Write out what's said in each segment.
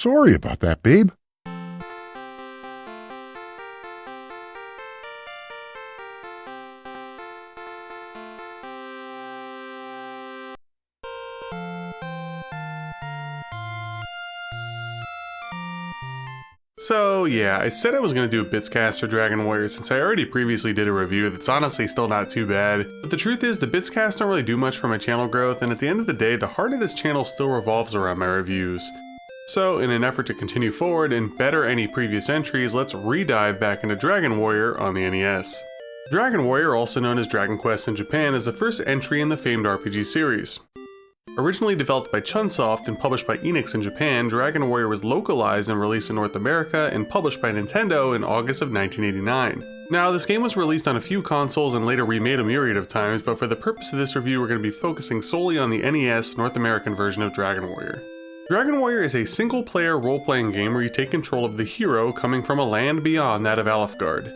Sorry about that, babe. So yeah, I said I was going to do a Bitscast for Dragon Warrior since I already previously did a review that's honestly still not too bad, but the truth is the Bitscast don't really do much for my channel growth, and at the end of the day the heart of this channel still revolves around my reviews. So in an effort to continue forward and better any previous entries, let's re-dive back into Dragon Warrior on the NES. Dragon Warrior, also known as Dragon Quest in Japan, is the first entry in the famed RPG series. Originally developed by Chunsoft and published by Enix in Japan, Dragon Warrior was localized and released in North America and published by Nintendo in August of 1989. Now, this game was released on a few consoles and later remade a myriad of times, but for the purpose of this review we're going to be focusing solely on the NES North American version of Dragon Warrior. Dragon Warrior is a single-player role-playing game where you take control of the hero coming from a land beyond that of Alefgard.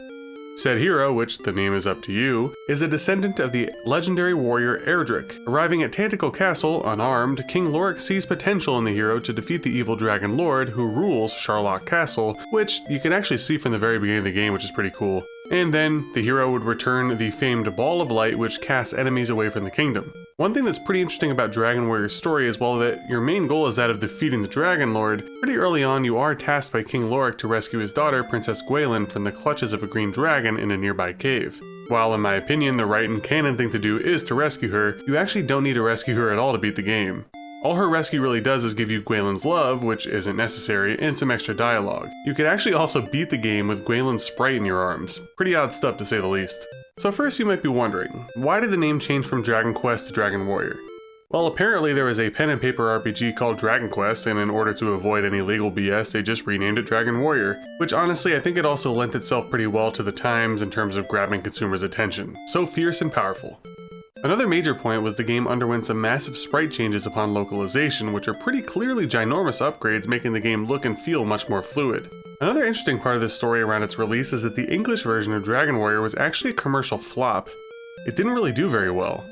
Said hero, which the name is up to you, is a descendant of the legendary warrior Erdrick. Arriving at Tanticle Castle, unarmed, King Lorik sees potential in the hero to defeat the evil Dragonlord who rules Charlock Castle, which you can actually see from the very beginning of the game, which is pretty cool. And then, the hero would return the famed Ball of Light which casts enemies away from the kingdom. One thing that's pretty interesting about Dragon Warrior's story is while that your main goal is that of defeating the Dragonlord, pretty early on you are tasked by King Lorik to rescue his daughter, Princess Gwaelin, from the clutches of a green dragon in a nearby cave. While in my opinion the right and canon thing to do is to rescue her, you actually don't need to rescue her at all to beat the game. All her rescue really does is give you Gwaelin's love, which isn't necessary, and some extra dialogue. You could actually also beat the game with Gwaelin's sprite in your arms. Pretty odd stuff to say the least. So first you might be wondering, why did the name change from Dragon Quest to Dragon Warrior? Well, apparently there was a pen and paper RPG called Dragon Quest, and in order to avoid any legal BS, they just renamed it Dragon Warrior, which honestly I think it also lent itself pretty well to the times in terms of grabbing consumers' attention. So fierce and powerful. Another major point was the game underwent some massive sprite changes upon localization, which are pretty clearly ginormous upgrades, making the game look and feel much more fluid. Another interesting part of this story around its release is that the English version of Dragon Warrior was actually a commercial flop. It didn't really do very well.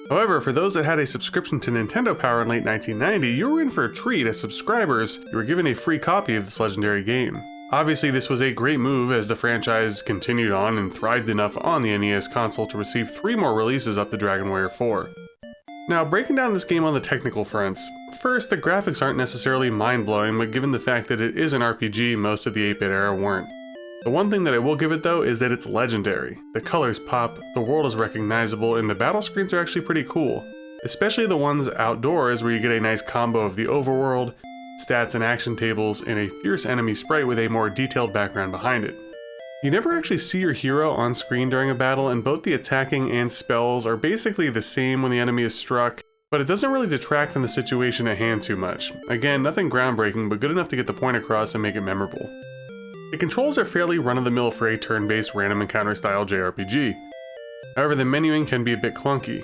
However, for those that had a subscription to Nintendo Power in late 1990, you were in for a treat. As subscribers, you were given a free copy of this legendary game. Obviously, this was a great move as the franchise continued on and thrived enough on the NES console to receive 3 more releases up to Dragon Warrior 4. Now, breaking down this game on the technical fronts, first, the graphics aren't necessarily mind-blowing, but given the fact that it is an RPG, most of the 8-bit era weren't. The one thing that I will give it though is that it's legendary. The colors pop, the world is recognizable, and the battle screens are actually pretty cool. Especially the ones outdoors where you get a nice combo of the overworld, stats and action tables, and a fierce enemy sprite with a more detailed background behind it. You never actually see your hero on screen during a battle, and both the attacking and spells are basically the same when the enemy is struck, but it doesn't really detract from the situation at hand too much. Again, nothing groundbreaking, but good enough to get the point across and make it memorable. The controls are fairly run-of-the-mill for a turn-based random encounter style JRPG. However, the menuing can be a bit clunky.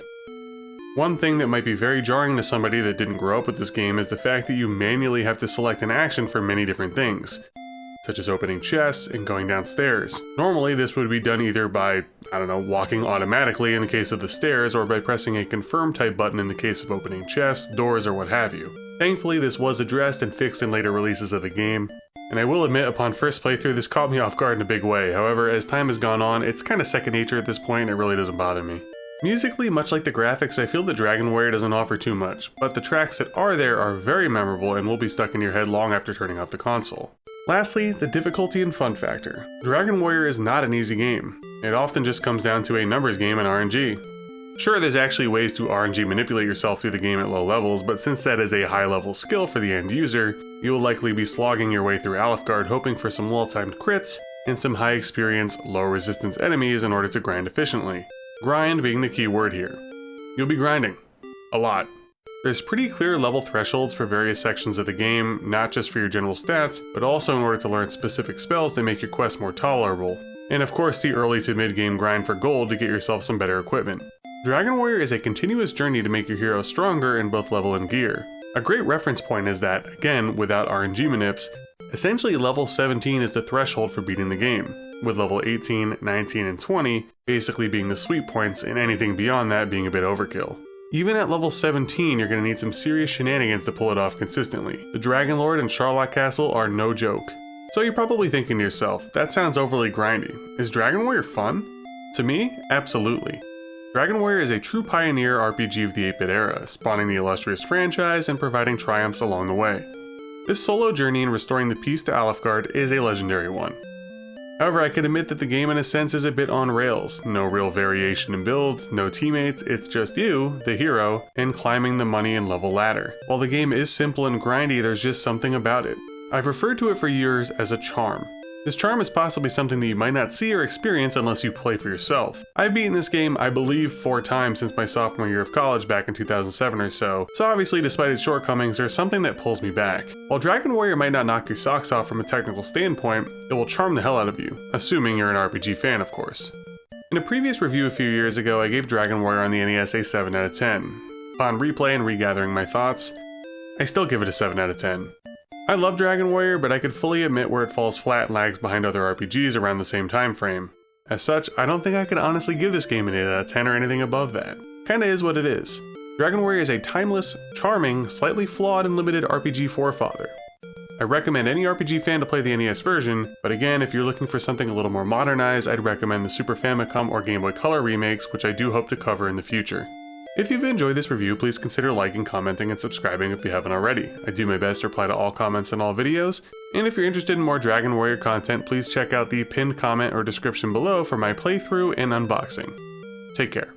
One thing that might be very jarring to somebody that didn't grow up with this game is the fact that you manually have to select an action for many different things, such as opening chests and going downstairs. Normally this would be done either by, walking automatically in the case of the stairs, or by pressing a confirm type button in the case of opening chests, doors, or what have you. Thankfully this was addressed and fixed in later releases of the game, and I will admit upon first playthrough this caught me off guard in a big way. However, as time has gone on, it's kinda second nature at this point and it really doesn't bother me. Musically, much like the graphics, I feel that Dragon Warrior doesn't offer too much, but the tracks that are there are very memorable and will be stuck in your head long after turning off the console. Lastly, the difficulty and fun factor. Dragon Warrior is not an easy game. It often just comes down to a numbers game and RNG. Sure, there's actually ways to RNG manipulate yourself through the game at low levels, but since that is a high level skill for the end user, you will likely be slogging your way through Alefgard hoping for some well-timed crits and some high experience, low resistance enemies in order to grind efficiently. Grind being the key word here. You'll be grinding. A lot. There's pretty clear level thresholds for various sections of the game, not just for your general stats, but also in order to learn specific spells to make your quest more tolerable. And of course the early to mid-game grind for gold to get yourself some better equipment. Dragon Warrior is a continuous journey to make your hero stronger in both level and gear. A great reference point is that, again, without RNG manips, essentially level 17 is the threshold for beating the game, with level 18, 19, and 20 basically being the sweet points and anything beyond that being a bit overkill. Even at level 17, you're going to need some serious shenanigans to pull it off consistently. The Dragonlord and Charlotte Castle are no joke. So you're probably thinking to yourself, that sounds overly grindy. Is Dragon Warrior fun? To me, absolutely. Dragon Warrior is a true pioneer RPG of the 8-bit era, spawning the illustrious franchise and providing triumphs along the way. This solo journey in restoring the peace to Alefgard is a legendary one. However, I can admit that the game in a sense is a bit on rails. No real variation in builds, no teammates, it's just you, the hero, and climbing the money and level ladder. While the game is simple and grindy, there's just something about it. I've referred to it for years as a charm. This charm is possibly something that you might not see or experience unless you play for yourself. I've beaten this game, I believe, 4 times since my sophomore year of college back in 2007 or so obviously despite its shortcomings, there's something that pulls me back. While Dragon Warrior might not knock your socks off from a technical standpoint, it will charm the hell out of you, assuming you're an RPG fan of course. In a previous review a few years ago, I gave Dragon Warrior on the NES a 7 out of 10. Upon replay and regathering my thoughts, I still give it a 7 out of 10. I love Dragon Warrior, but I could fully admit where it falls flat and lags behind other RPGs around the same time frame. As such, I don't think I could honestly give this game an 8 out of 10 or anything above that. Kinda is what it is. Dragon Warrior is a timeless, charming, slightly flawed and limited RPG forefather. I recommend any RPG fan to play the NES version, but again, if you're looking for something a little more modernized, I'd recommend the Super Famicom or Game Boy Color remakes, which I do hope to cover in the future. If you've enjoyed this review, please consider liking, commenting, and subscribing if you haven't already. I do my best to reply to all comments in all videos, and if you're interested in more Dragon Warrior content, please check out the pinned comment or description below for my playthrough and unboxing. Take care.